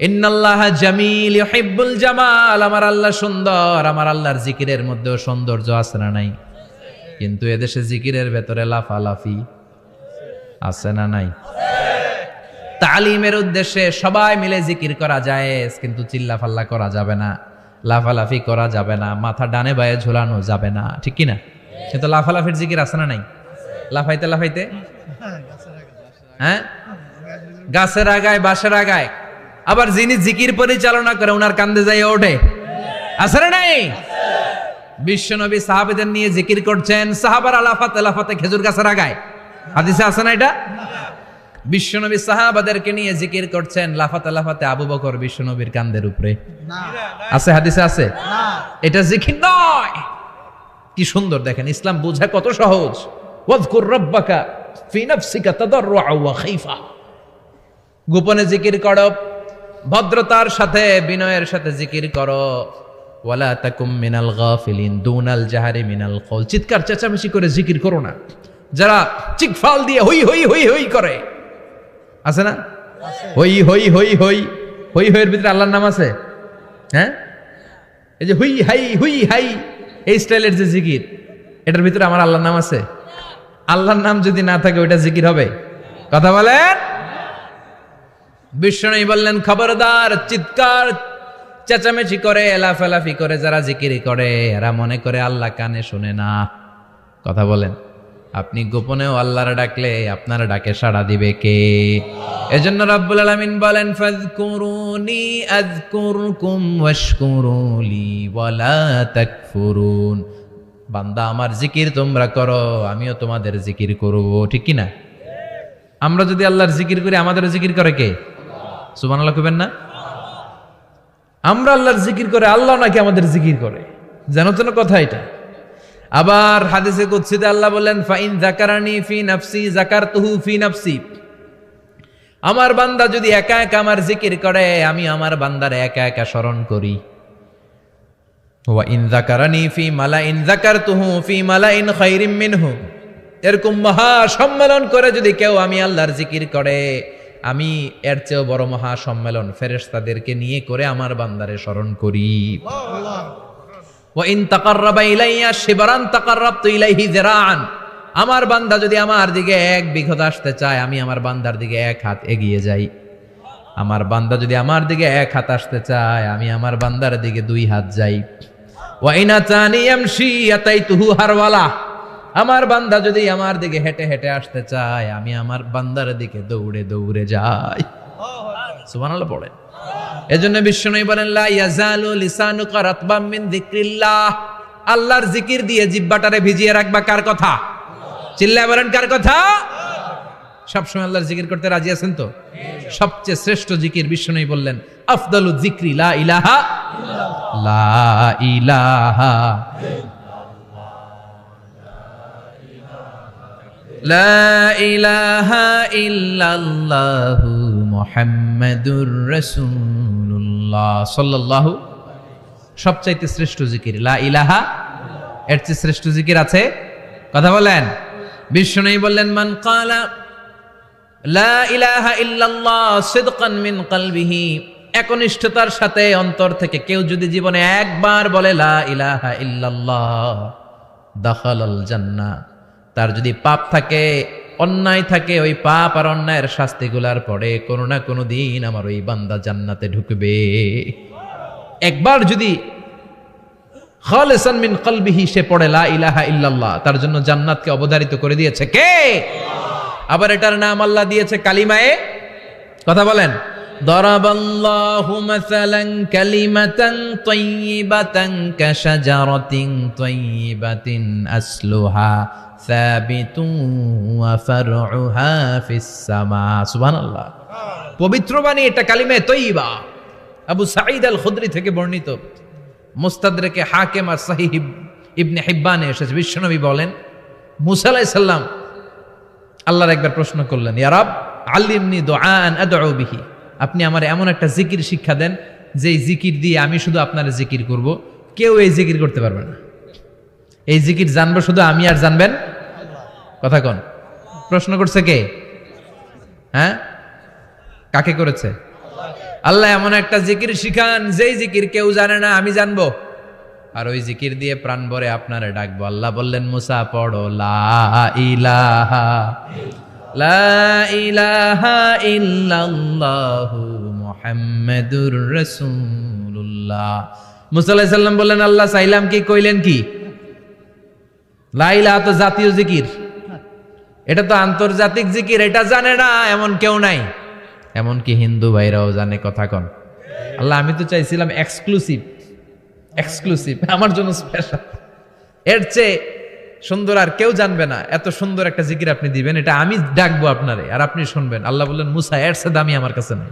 ইন্নাল্লাহা জামিল ইউহিব্বুল জামাল, আমার আল্লাহ সুন্দর, আমার আল্লাহর জিকিরের মধ্যেও সৌন্দর্য আছে না নাই? কিন্তু এদেশে জিকিরের ভেতরে লাফালাফি আছে না নাই? তালিমের উদ্দেশ্যে সবাই মিলে জিকির করা যায়, কিন্তু চিল্লাফাল্লা করা যাবে না, লাফালাফি করা যাবে না, মাথা ডানে বায়ে ঝোলানো যাবে না, ঠিক কিনা? কিন্তু লাফালাফির জিকির আছে না নাই? লাফাইতে লাফাইতে, হ্যাঁ, গাছের আগায় বাঁশের আগায়, আবার যিনি জিকির পরিচালনা করে ওনার কান্দে যাই ওঠে, আছে না নাই? বিশ্বনবী সাহাবাদের নিয়ে জিকির করছেন, সাহাবারা লাফাতে লাফাতে খেজুর গাছের আগায়, হাদিসে আছে না এটা? বিশ্বনবী সাহাবাদেরকে নিয়ে জিকির করছেন, লাফাতে লাফাতে আবু বকর বিশ্বনবীর কান্দের উপরে, আছে হাদিসে আছে? এটা জিকির নয়। কি সুন্দর দেখেন, ইসলাম বোঝা কত সহজ। ওয়াজকুর রাব্বাকা ফি নাফসিকা তাদাররুআ ওয়া খাইফা, গোপনে জিকির করো, ভদ্রতার সাথে বিনয়ের সাথে জিকির করো। ওয়ালা তাকুম মিনাল গাফিলিন দুনাল জাহারি মিনাল কওল, চিৎকার চেঁচামেচি করে জিকির করো না। যারা চিকফাল দিয়ে হই হই হই হই করে, আছে না? হই হই হই হই হই হইয়ের ভিতরে আল্লাহর নাম আছে, হ্যাঁ? এই যে হুই হাই হুই হাই এই স্টাইলের যে জিকির, এটার ভিতরে আমার আল্লাহর নাম আছে? আল্লাহর নাম যদি না থাকে ওইটা জিকির হবে? কথা বলেন। বিষ্ণু বললেন, খবরদার, চিৎকার চেঁচামেচি করে লাফালাফি করে যারা জিকির করে এরা মনে করে আল্লাহ কানে শুনে না। কথা বলেন। আপনি গোপনেও আল্লাহর ডাকলে আপনার ডাকে সাড়া দিবে কে? এজন্য রাব্বুল আলামিন বলেন, ফাযকুরুনি আযকুরকুম ওয়াশকুরুলি ওয়ালা তাকফুরুন। বান্দা আমার জিকির তোমরা করো, আমিও তোমাদের জিকির করব, ঠিক কি না? আমরা যদি আল্লাহর জিকির করি, আমাদের জিকির করে কে? সুবহানাল্লাহ কইবেন না? আমরা আল্লাহর জিকির করে, আল্লাহ নাকি আমাদের জিকির করে, জানো তো না কথা এটা? আবার হাদিসে কুদসিতে আল্লাহ বলেন, ফাইন যাকারানি ফি নাফসি যাকারতুহু ফি নাফসি, আমার বান্দা যদি একা একা আমার জিকির করে, আমি আমার বান্দারে একা একা স্মরণ করি। ওয়া ইন যাকারানি ফি মালাইন যাকারতুহু ফি মালাইন খায়রিম মিনহু, এরকম মহা সম্মেলন করে যদি কেউ আমি আল্লাহর জিকির করে, আমি এর চেয়েও বড় মহা সম্মেলন ফেরেশতাদেরকে নিয়ে করে আমার বান্দারে স্মরণ করি। ওয়া ইন তাকাররাবা ইলাইয়া শিবরান তাকাররাবতু ইলাইহি যিরাআন, আমার বান্দা যদি আমার দিকে এক বিঘত আসতে চায়, আমি আমার বান্দার দিকে এক হাত এগিয়ে যাই। আমার বান্দা যদি আমার দিকে এক হাত আসতে চায়, আমি আমার বান্দার দিকে দুই হাত যাই। ওয়া ইন আতানি ইয়ামশি আতাইতুহু হারওয়ালা, আমার বান্দা যদি আমার দিকে হেঁটে হেঁটে আসতে চায়, আমি আমার বান্দার দিকে দৌড়ে দৌড়ে যাই। সুবহানাল্লাহ পড়েন। এজন্য বিশ্বনবী বলেন, লা ইয়াজালু লিসানুকা রাতবাম মিন যিকরিল্লাহ, আল্লাহর জিকির দিয়ে জিহ্বাটারে ভিজিয়ে রাখবা। কার কথা? চিল্লায় বলেন, কার কথা? সবসময় আল্লাহর জিকির করতে রাজি আছেন তো? সবচেয়ে শ্রেষ্ঠ জিকির বিশ্বনবী বললেন, আফদালু যিকরি লা ইলাহা লা ইলাহা লা ইলাহা ইল্লাল্লাহু মুহাম্মাদুর রাসূলুল্লাহ সাল্লাল্লাহু। সবচাইতে শ্রেষ্ঠ জিকির লা ইলাহা, এর চেয়ে শ্রেষ্ঠ জিকির আছে? কথা বলেন। বিশ্বনবী বললেন, মান ক্বালা লা ইলাহা ইল্লাল্লাহ সিদকান মিন কলবিহি, একনিষ্ঠতার সাথে অন্তর থেকে কেউ যদি জীবনে একবার বলে লা ইলাহা ইল্লাল্লাহ, দাখালাল জান্নাহ, তার যদি পাপ থাকে, অন্যায় থাকে, ওই পাপ আর অন্যায়ের শাস্তিগুলার পরে কোনো না কোনো দিন আমার ওই বান্দা জান্নাতে ঢুকবে। একবার যদি খালিসান মিন কলবিহি সে পড়ে লা ইলাহা ইল্লাল্লাহ, তার জন্য জান্নাতকে অবধারিত করে দিয়েছে কে? আবার এটার নাম আল্লাহ দিয়েছে কালিমায়ে। কথা বলেন। দরাবাল্লাহু মাসালান কালিমাতান তাইয়িবাতান কাশাজারাতিন তাইয়িবাতিন আসলুহা সাবিতুন ওয়া ফারউহা ফিস সামা। সুবহানাল্লাহ। পবিত্র বাণী এটা কালিমায়ে তাইয়িবা। আবু সাঈদ আল খুদরি থেকে বর্ণিত, মুস্তাদরেকে হাকিম আর সহিহ ইবনে হিব্বানে এসেছে। বিশ্বনবী বলেন, মুসা আলাইহিস সালাম আল্লাহর একবার প্রশ্ন করলেন, ইয়া রাব আল্লিমনি দুআআন আদউ বিহি, আপনি আমার এমন একটা জিকির শিক্ষা দেন যেই জিকির দিয়ে আমি শুধু আপনার জিকির করব, কেউ এই জিকির করতে পারবে না। এই জিকির জানবো শুধু আমি, আর জানবেন কথা কোন? প্রশ্ন করছে কে? হ্যাঁ, কাকে করেছে? আল্লাহ এমন একটা জিকির শিখান যেই জিকির কেউ জানে না, আমি জানবো, আর ওই জিকির দিয়ে প্রাণ ভরে আপনারে ডাকবো। আল্লাহ বললেন, মুসা পড়ো লা ইলাহা লা ইলাহা ইল্লাল্লাহু মুহাম্মাদুর রাসূলুল্লাহ। মুসা আলাইহিস সালাম বললেন, আল্লাহ চাইলাম কি, কইলেন কি? লা ইলাহা তো জাতীয় জিকির, এটা তো আন্তর্জাতিক জিকির, এটা জানে না এমন কেউ নাই। এমনকি হিন্দু ভাইরাও জানে, কথা কন। আল্লাহ আমি তো চাইছিলাম এক্সক্লুসিভ, আমার জন্য স্পেশাল, এর চেয়ে সুন্দর আর কেউ জানবে না, এত সুন্দর একটা জিকির আপনি দিবেন, এটা আমি ডাকবো আপনারে আর আপনি শুনবেন। আল্লাহ বললেন, মুসা এর চেয়ে দামি আমার কাছে নাই।